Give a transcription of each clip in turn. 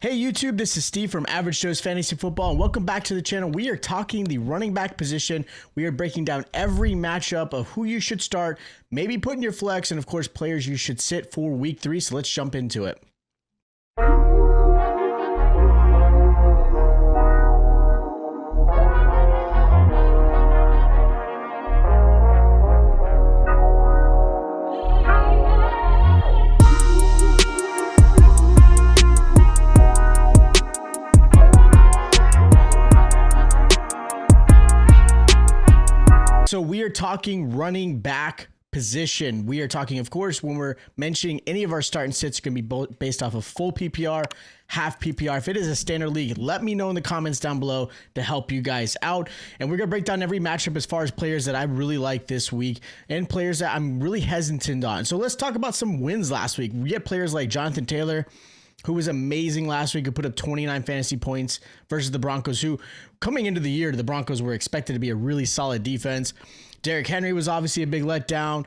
Hey YouTube, this is Steve from Average Joe's Fantasy Football, and welcome back to the channel. We are talking the running back position. We are breaking down every matchup of who you should start, maybe put in your flex, and of course players you should sit for week 3. So let's jump into it. So we are talking running back position. We are talking, of course, when we're mentioning any of our start and sits are going to be based off of full PPR, half PPR. If it is a standard league, let me know in the comments down below to help you guys out. And we're going to break down every matchup as far as players that I really like this week and players that I'm really hesitant on. So let's talk about some wins last week. We get players like Jonathan Taylor, who was amazing last week, who put up 29 fantasy points versus the Broncos, who coming into the year, the Broncos were expected to be a really solid defense. Derrick Henry was obviously a big letdown.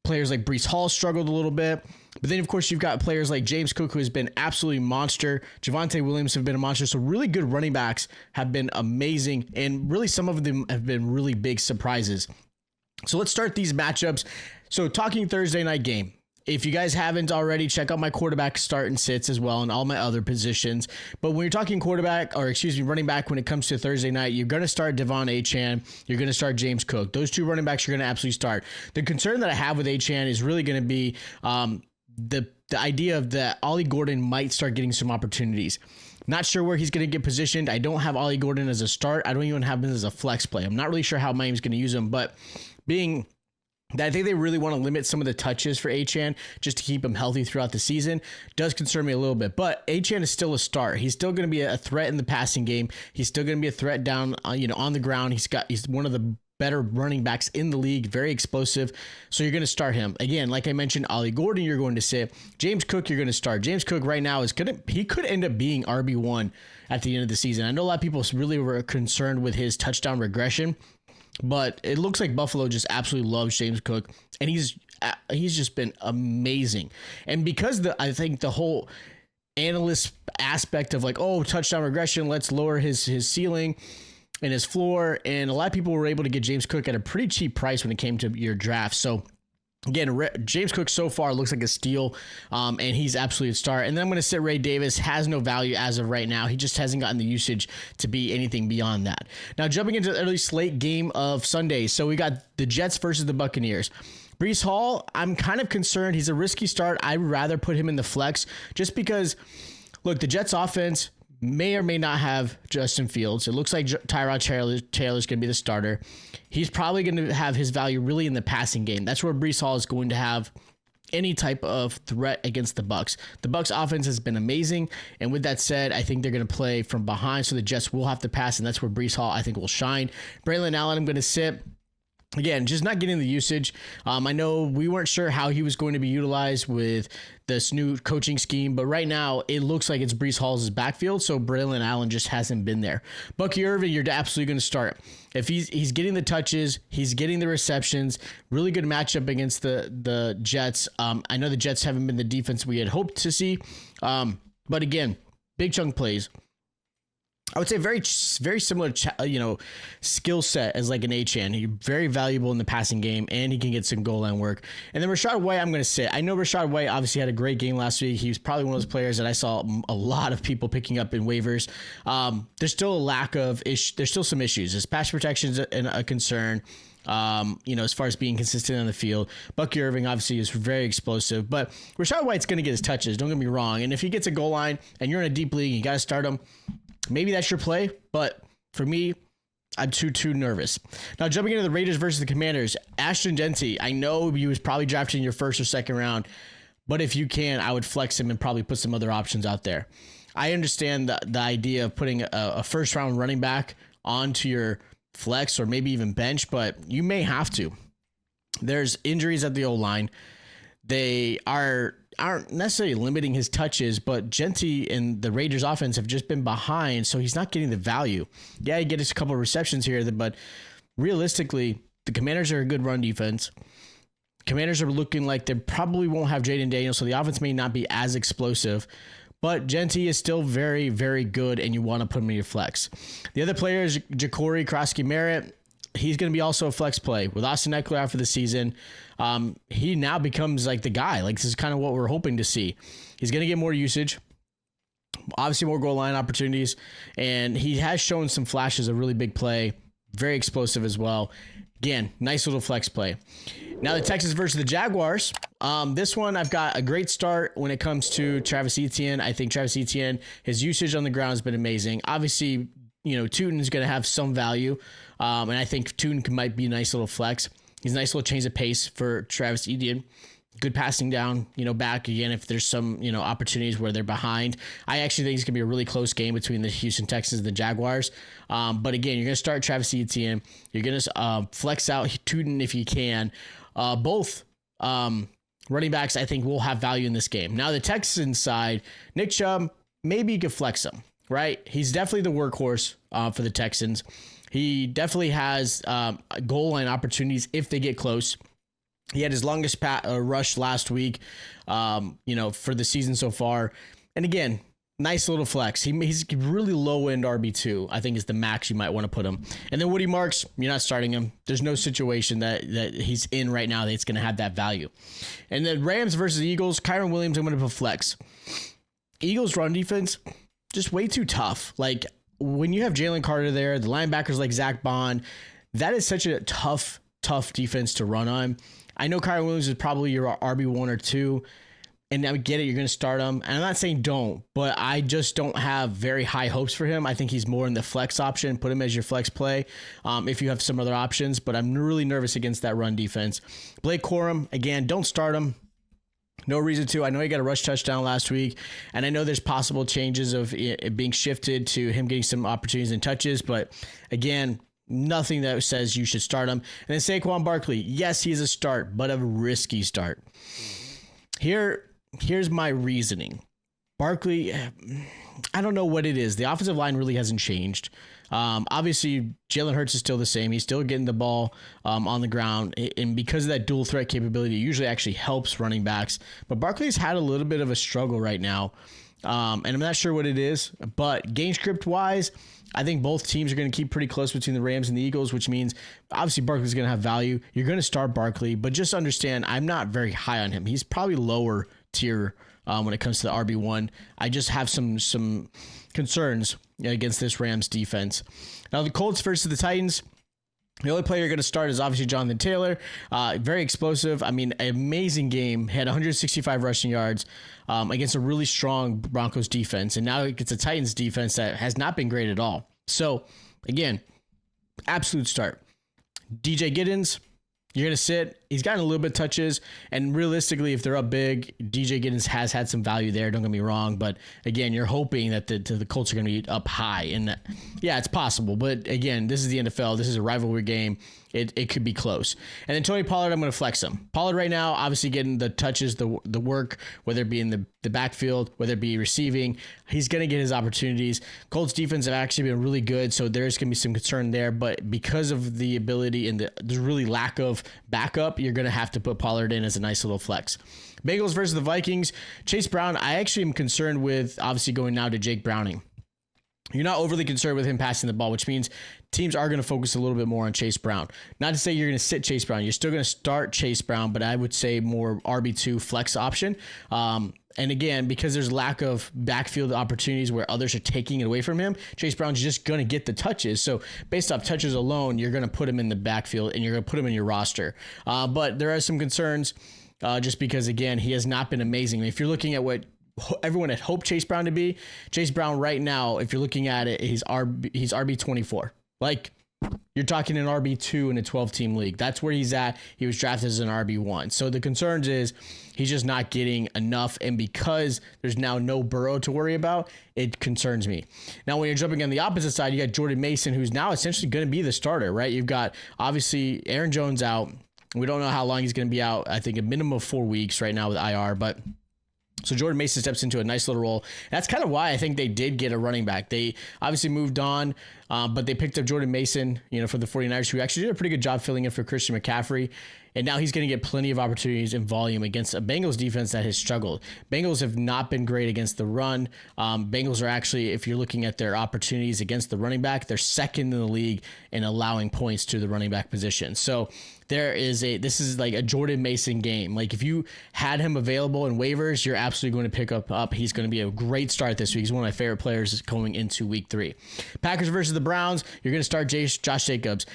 Players like Breece Hall struggled a little bit. But then, of course, you've got players like James Cook, who has been absolutely monster. Javonte Williams have been a monster. So really good running backs have been amazing. And really some of them have been really big surprises. So let's start these matchups. So talking Thursday night game. If you guys haven't already, check out my quarterback start and sits as well and all my other positions. But when you're talking running back when it comes to Thursday night, you're going to start DeVon, Achane. You're going to start James Cook. Those two running backs you're going to absolutely start. The concern that I have with Achane is really going to be the idea of that Ollie Gordon might start getting some opportunities. Not sure where he's going to get positioned. I don't have Ollie Gordon as a start. I don't even have him as a flex play. I'm not really sure how Miami's going to use him, but I think they really want to limit some of the touches for Achane just to keep him healthy throughout the season. Does concern me a little bit, but Achane is still a start. He's still going to be a threat in the passing game. He's still going to be a threat down, on the ground. He's one of the better running backs in the league, very explosive. So you're going to start him. Again, like I mentioned, Ollie Gordon, you're going to sit. James Cook, you're going to start. James Cook right now he could end up being RB1 at the end of the season. I know a lot of people really were concerned with his touchdown regression, but it looks like Buffalo just absolutely loves James Cook, and he's just been amazing. And because I think the whole analyst aspect of like, oh, touchdown regression, let's lower his ceiling and his floor, and a lot of people were able to get James Cook at a pretty cheap price when it came to your draft. So again, James Cook so far looks like a steal, and he's absolutely a star. And then I'm going to sit Ray Davis. Has no value as of right now. He just hasn't gotten the usage to be anything beyond that. Now, jumping into the early slate game of Sunday. So we got the Jets versus the Buccaneers. Breece Hall, I'm kind of concerned. He's a risky start. I'd rather put him in the flex just because, look, the Jets offense may or may not have Justin Fields. It looks like Tyrod Taylor's going to be the starter. He's probably going to have his value really in the passing game. That's where Breece Hall is going to have any type of threat against the Bucs. The Bucs offense has been amazing, and with that said, I think they're going to play from behind, so the Jets will have to pass, and that's where Breece Hall, I think, will shine. Braylon Allen, I'm going to sit. Again, just not getting the usage. I know we weren't sure how he was going to be utilized with this new coaching scheme, but right now it looks like it's Breece Hall's backfield, so Braylon Allen just hasn't been there. Bucky Irving, you're absolutely going to start. If he's getting the touches, he's getting the receptions, really good matchup against the Jets. I know the Jets haven't been the defense we had hoped to see, but again, big chunk plays. I would say very similar, skill set as like an Achane. He's very valuable in the passing game, and he can get some goal line work. And then Rachaad White, I'm going to sit. I know Rachaad White obviously had a great game last week. He was probably one of those players that I saw a lot of people picking up in waivers. There's still a lack of there's still some issues. His pass protection is a concern. As far as being consistent on the field. Bucky Irving obviously is very explosive, but Rachaad White's going to get his touches. Don't get me wrong. And if he gets a goal line and you're in a deep league, you got to start him. Maybe that's your play, but for me, I'm too nervous. Now, jumping into the Raiders versus the Commanders, Ashton Jeanty, I know he was probably drafted in your first or second round, but if you can, I would flex him and probably put some other options out there. I understand the idea of putting a first-round running back onto your flex or maybe even bench, but you may have to. There's injuries at the O-line. They aren't necessarily limiting his touches, but Jeanty and the Raiders offense have just been behind, so he's not getting the value. Yeah, he gets a couple of receptions here, but realistically, the Commanders are a good run defense. Commanders are looking like they probably won't have Jaden Daniels, so the offense may not be as explosive. but Jeanty is still very, very good, and you want to put him in your flex. The other player is Jacory, Croskey-Merritt. He's going to be also a flex play. With Austin Eckler out for the season, he now becomes like the guy. Like, this is kind of what we're hoping to see. He's going to get more usage, obviously more goal line opportunities, and he has shown some flashes of really big play, very explosive as well. Again, nice little flex play. Now the Texans versus the Jaguars. This one, I've got a great start when it comes to Travis Etienne. I think Travis Etienne, his usage on the ground has been amazing. Obviously, Tuten is going to have some value, and I think Tuten might be a nice little flex. He's a nice little change of pace for Travis Etienne. Good passing down, back again if there's some, opportunities where they're behind. I actually think it's going to be a really close game between the Houston Texans and the Jaguars. But again, you're going to start Travis Etienne. You're going to flex out Tuten if you can. Both running backs, I think, will have value in this game. Now, the Texans side, Nick Chubb, maybe you could flex him, right? He's definitely the workhorse for the Texans. He definitely has goal line opportunities if they get close. He had his longest rush last week, for the season so far. And again, nice little flex. He's really low end RB2, I think is the max you might want to put him. And then Woody Marks, you're not starting him. There's no situation that he's in right now that's going to have that value. And then Rams versus Eagles, Kyren Williams, I'm going to put flex. Eagles run defense, just way too tough. Like, when you have Jalen Carter there, the linebackers like Zach Bond, that is such a tough defense to run on. I know Kyren Williams is probably your RB1 or 2, and I get it, you're going to start him. And I'm not saying don't, but I just don't have very high hopes for him. I think he's more in the flex option. Put him as your flex play if you have some other options, but I'm really nervous against that run defense. Blake Corum, again, don't start him. No reason to. I know he got a rush touchdown last week, and I know there's possible changes of it being shifted to him getting some opportunities and touches, but again, nothing that says you should start him. And then Saquon Barkley, yes, he's a start, but a risky start. Here's my reasoning. Barkley, I don't know what it is. The offensive line really hasn't changed. Obviously, Jalen Hurts is still the same. He's still getting the ball on the ground. And because of that dual threat capability, it usually actually helps running backs. But Barkley's had a little bit of a struggle right now. And I'm not sure what it is. But game script wise, I think both teams are going to keep pretty close between the Rams and the Eagles, which means obviously Barkley's going to have value. You're going to start Barkley, but just understand I'm not very high on him. He's probably lower tier when it comes to the RB1. I just have some concerns against this Rams defense. Now the Colts versus the Titans. The only player you're going to start is obviously Jonathan Taylor. Very explosive. I mean, amazing game. Had 165 rushing yards against a really strong Broncos defense. And now it gets a Titans defense that has not been great at all. So, again, absolute start. DJ Giddens, you're going to sit. He's gotten a little bit of touches. And realistically, if they're up big, DJ Giddens has had some value there. Don't get me wrong. But again, you're hoping that the Colts are going to be up high. And yeah, it's possible. But again, this is the NFL. This is a rivalry game. It could be close. And then Tony Pollard, I'm going to flex him. Pollard right now, obviously getting the touches, the work, whether it be in the backfield, whether it be receiving. He's going to get his opportunities. Colts defense have actually been really good, so there's going to be some concern there. But because of the ability and the really lack of backup, you're going to have to put Pollard in as a nice little flex. Bengals versus the Vikings. Chase Brown, I actually am concerned with obviously going now to Jake Browning. You're not overly concerned with him passing the ball, which means teams are going to focus a little bit more on Chase Brown. Not to say you're going to sit Chase Brown. You're still going to start Chase Brown, but I would say more RB2 flex option. And again, because there's lack of backfield opportunities where others are taking it away from him, Chase Brown's just going to get the touches. So based off touches alone, you're going to put him in the backfield and you're going to put him in your roster. But there are some concerns just because, again, he has not been amazing. If you're looking at what everyone had hoped Chase Brown to be, Chase Brown right now, if you're looking at it, he's RB24. Like, you're talking an RB2 in a 12-team league. That's where he's at. He was drafted as an RB1. So the concerns is he's just not getting enough. And because there's now no Burrow to worry about, it concerns me. Now, when you're jumping on the opposite side, you got Jordan Mason, who's now essentially going to be the starter, right? You've got, obviously, Aaron Jones out. We don't know how long he's going to be out. I think a minimum of 4 weeks right now with IR, but so Jordan Mason steps into a nice little role. That's kind of why I think they did get a running back. They obviously moved on, but they picked up Jordan Mason, for the 49ers, who actually did a pretty good job filling in for Christian McCaffrey. And now he's going to get plenty of opportunities and volume against a Bengals defense that has struggled. Bengals have not been great against the run. Bengals are actually, if you're looking at their opportunities against the running back, they're second in the league in allowing points to the running back position. So this is like a Jordan Mason game. Like if you had him available in waivers, you're absolutely going to pick up. He's going to be a great start this week. He's one of my favorite players going into week 3. Packers versus the Browns. You're going to start Josh Jacobs.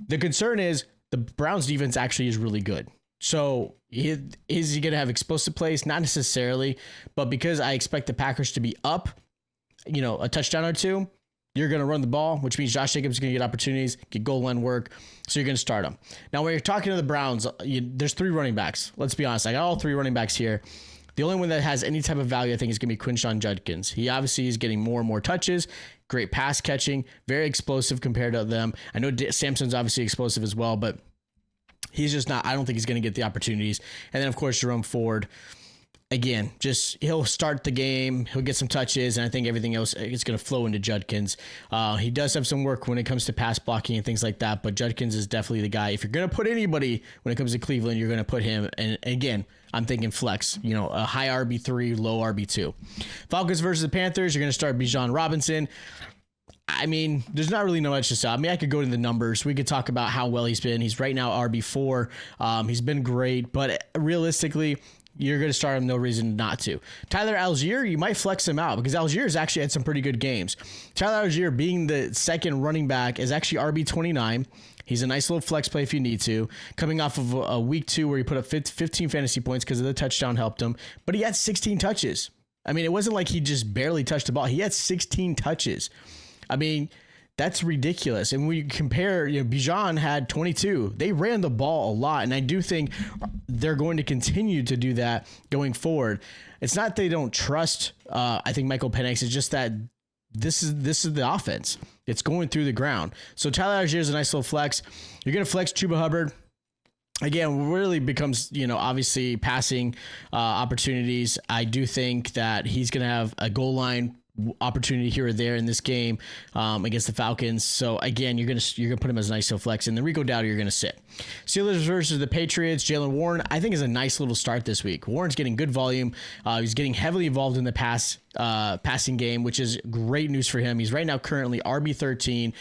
The concern is the Browns defense actually is really good. So is he going to have explosive plays? Not necessarily, but because I expect the Packers to be up, a touchdown or two, you're going to run the ball, which means Josh Jacobs is going to get opportunities, get goal line work. So you're going to start him. Now, when you're talking to the Browns, there's 3 running backs. Let's be honest. I got all 3 running backs here. The only one that has any type of value, I think, is going to be Quinshon Judkins. He obviously is getting more and more touches, great pass catching, very explosive compared to them. I know Samson's obviously explosive as well, but he's just not. I don't think he's going to get the opportunities. And then, of course, Jerome Ford. Again, he'll start the game, he'll get some touches, and I think everything else is going to flow into Judkins. He does have some work when it comes to pass blocking and things like that, but Judkins is definitely the guy. If you're going to put anybody when it comes to Cleveland, you're going to put him. And again, I'm thinking flex, a high RB3, low RB2. Falcons versus the Panthers, you're going to start Bijan Robinson. I mean, there's not really much to say. I mean, I could go into the numbers. We could talk about how well he's been. He's right now RB4. He's been great, but realistically, you're going to start him, no reason not to. Tyler Allgeier, you might flex him out because Allgeier has actually had some pretty good games. Tyler Allgeier, being the second running back, is actually RB29. He's a nice little flex play if you need to. Coming off of a week 2 where he put up 15 fantasy points because of the touchdown helped him, but he had 16 touches. I mean, it wasn't like he just barely touched the ball. He had 16 touches. I mean, that's ridiculous. And when you compare, Bijan had 22. They ran the ball a lot, and I do think they're going to continue to do that going forward. It's not they don't trust, I think, Michael Penix. It's just that this is the offense. It's going through the ground. So Tyler Allgeier is a nice little flex. You're going to flex Chuba Hubbard. Again, really becomes, obviously passing opportunities. I do think that he's going to have a goal line opportunity here or there in this game against the Falcons. So again, you're gonna put him as a nice flex, and then Rico Dowdle you're gonna sit. Steelers versus the Patriots. Jaylen Warren, I think, is a nice little start this week. Warren's getting good volume. He's getting heavily involved in the passing game, which is great news for him. He's right now currently RB13.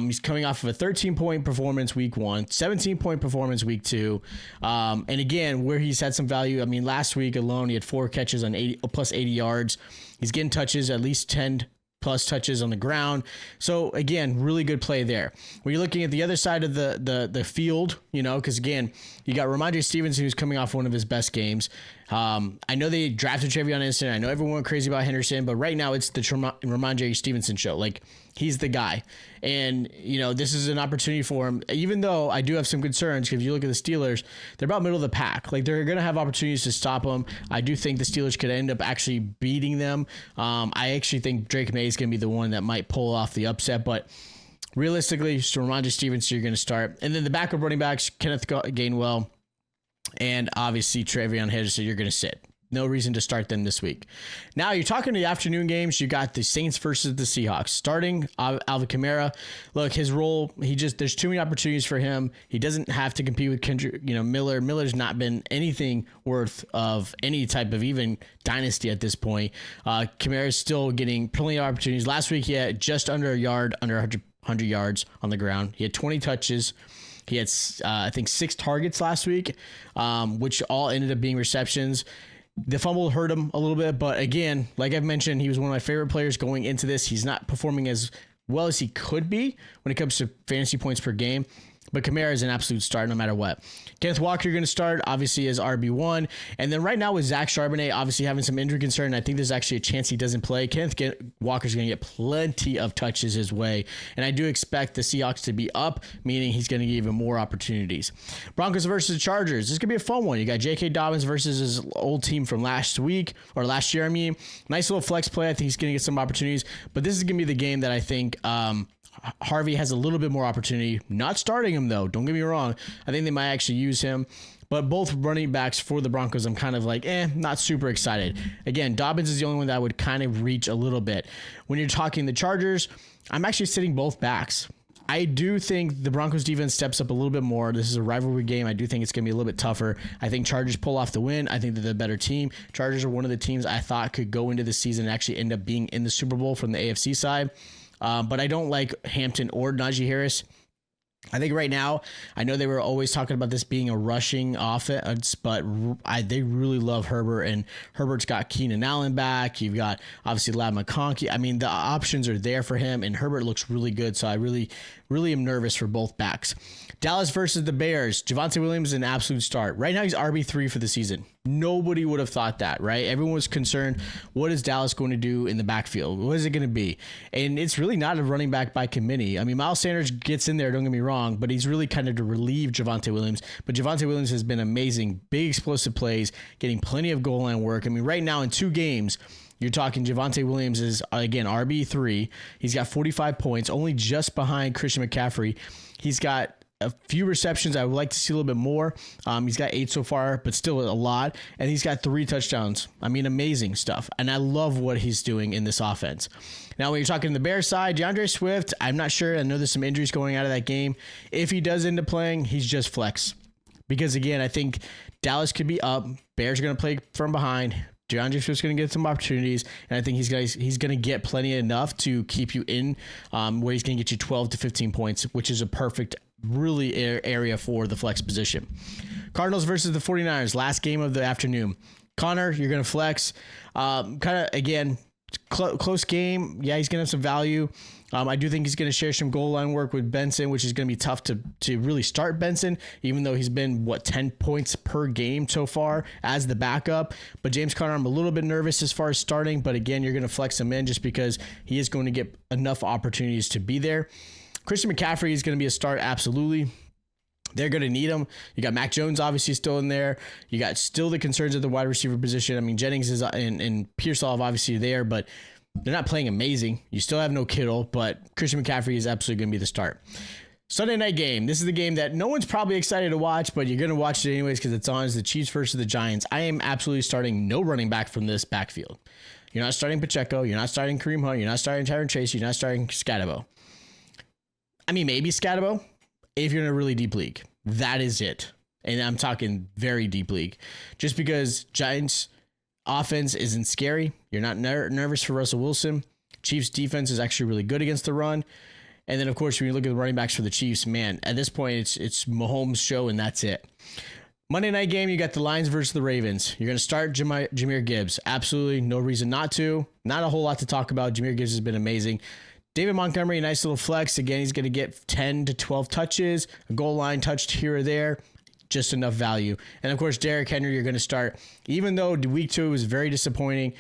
He's coming off of a 13-point performance week 1, 17-point performance week 2. And again, where he's had some value. I mean, last week alone, he had 4 catches on plus 80 yards. He's getting touches, at least 10 plus touches on the ground. So again, really good play there. When you're looking at the other side of the field, because again, you got Ramondre Stevenson, who's coming off one of his best games. I know they drafted Trevion Henderson. I know everyone went crazy about Henderson, but right now it's the Ramondre Stevenson show. Like, he's the guy. And, this is an opportunity for him, even though I do have some concerns. Because if you look at the Steelers, they're about middle of the pack. Like, they're going to have opportunities to stop them. I do think the Steelers could end up actually beating them. I actually think Drake May is going to be the one that might pull off the upset, but realistically, just Ramondre Stevenson, you're going to start. And then the backup running backs, Kenneth Gainwell, and obviously Trevion Henderson, you're going to sit. No reason to start them this week. Now you're talking to the afternoon games. You got the Saints versus the Seahawks. Starting Alvin Kamara. Look, his role, there's too many opportunities for him. He doesn't have to compete with Kendrick, Miller. Miller's not been anything worth of any type of even dynasty at this point. Kamara's still getting plenty of opportunities. Last week he had just under 100 yards on the ground. He had 20 touches. He had, I think, 6 targets last week, which all ended up being receptions. The fumble hurt him a little bit, but again, like I've mentioned, he was one of my favorite players going into this. He's not performing as well as he could be when it comes to fantasy points per game, but Kamara is an absolute start no matter what. Kenneth Walker, you're going to start, obviously, as RB1. And then right now with Zach Charbonnet obviously having some injury concern, I think there's actually a chance he doesn't play. Kenneth Walker's going to get plenty of touches his way. And I do expect the Seahawks to be up, meaning he's going to get even more opportunities. Broncos versus the Chargers. This is going to be a fun one. You got J.K. Dobbins versus his old team from last year, I mean. Nice little flex play. I think he's going to get some opportunities. But this is going to be the game that I think Harvey has a little bit more opportunity. Not starting him, though. Don't get me wrong. I think they might actually use him. But both running backs for the Broncos, I'm kind of like, not super excited. Again, Dobbins is the only one that I would kind of reach a little bit. When you're talking the Chargers, I'm actually sitting both backs. I do think the Broncos defense steps up a little bit more. This is a rivalry game. I do think it's going to be a little bit tougher. I think Chargers pull off the win. I think they're the better team. Chargers are one of the teams I thought could go into the season and actually end up being in the Super Bowl from the AFC side. But I don't like Hampton or Najee Harris. I think right now, I know they were always talking about this being a rushing offense, but they really love Herbert, and Herbert's got Keenan Allen back. You've got, obviously, Ladd McConkey. I mean, the options are there for him, and Herbert looks really good, so I really am nervous for both backs. Dallas versus the Bears. Javonte Williams is an absolute start. Right now, he's RB3 for the season. Nobody would have thought that, right? Everyone was concerned, what is Dallas going to do in the backfield? What is it going to be? And it's really not a running back by committee. I mean, Miles Sanders gets in there, don't get me wrong, but he's really kind of to relieve Javonte Williams. But Javonte Williams has been amazing. Big explosive plays, getting plenty of goal line work. I mean, right now in 2 games, you're talking Javonte Williams is, again, RB3. He's got 45 points, only just behind Christian McCaffrey. He's got a few receptions. I would like to see a little bit more. He's got 8 so far, but still a lot. And he's got 3 touchdowns. I mean, amazing stuff. And I love what he's doing in this offense. Now, when you're talking the Bears side, DeAndre Swift, I'm not sure. I know there's some injuries going out of that game. If he does end up playing, he's just flex. Because, again, I think Dallas could be up. Bears are going to play from behind. DeAndre Swift's going to get some opportunities, and I think he's going to get plenty enough to keep you in where he's going to get you 12 to 15 points, which is a perfect really area for the flex position. Cardinals versus the 49ers, last game of the afternoon. Connor, you're going to flex. Kind of, again, close game. Yeah, he's going to have some value. I do think he's going to share some goal line work with Benson, which is going to be tough to really start Benson, even though he's been, 10 points per game so far as the backup. But James Conner, I'm a little bit nervous as far as starting, but again, you're going to flex him in just because he is going to get enough opportunities to be there. Christian McCaffrey is going to be a start, absolutely. They're going to need him. You got Mac Jones obviously still in there. You got still the concerns at the wide receiver position. I mean, Jennings is and Pearsall obviously there, but they're not playing amazing. You still have no Kittle, but Christian McCaffrey is absolutely going to be the start. Sunday night game. This is the game that no one's probably excited to watch, but you're going to watch it anyways because it's on. It's the Chiefs versus the Giants. I am absolutely starting no running back from this backfield. You're not starting Pacheco. You're not starting Kareem Hunt. You're not starting Tyron Chase. You're not starting Scatabo. I mean, maybe Scatabo if you're in a really deep league. That is it. And I'm talking very deep league. Just because Giants offense isn't scary. You're not nervous for Russell Wilson. Chiefs defense is actually really good against the run. And then, of course, when you look at the running backs for the Chiefs, man, at this point, it's Mahomes' show, and that's it. Monday night game, you got the Lions versus the Ravens. You're going to start Jahmyr Gibbs. Absolutely no reason not to. Not a whole lot to talk about. Jahmyr Gibbs has been amazing. David Montgomery, a nice little flex. Again, he's going to get 10 to 12 touches, a goal line touched here or there. Just enough value. And, of course, Derrick Henry, you're going to start. Even though week 2 was very disappointing,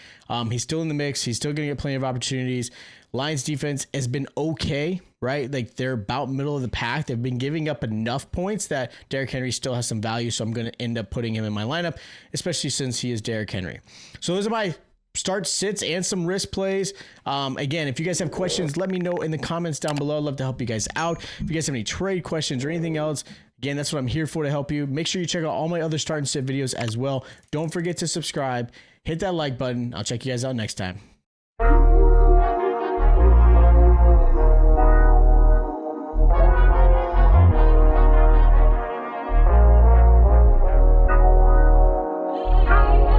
he's still in the mix. He's still going to get plenty of opportunities. Lions defense has been okay, right? Like, they're about middle of the pack. They've been giving up enough points that Derrick Henry still has some value, so I'm going to end up putting him in my lineup, especially since he is Derrick Henry. So those are my start sits and some risk plays. Again, if you guys have questions, let me know in the comments down below. I'd love to help you guys out. If you guys have any trade questions or anything else, again, that's what I'm here for, to help you. Make sure you check out all my other start and sit videos as well. Don't forget to subscribe. Hit that like button. I'll check you guys out next time.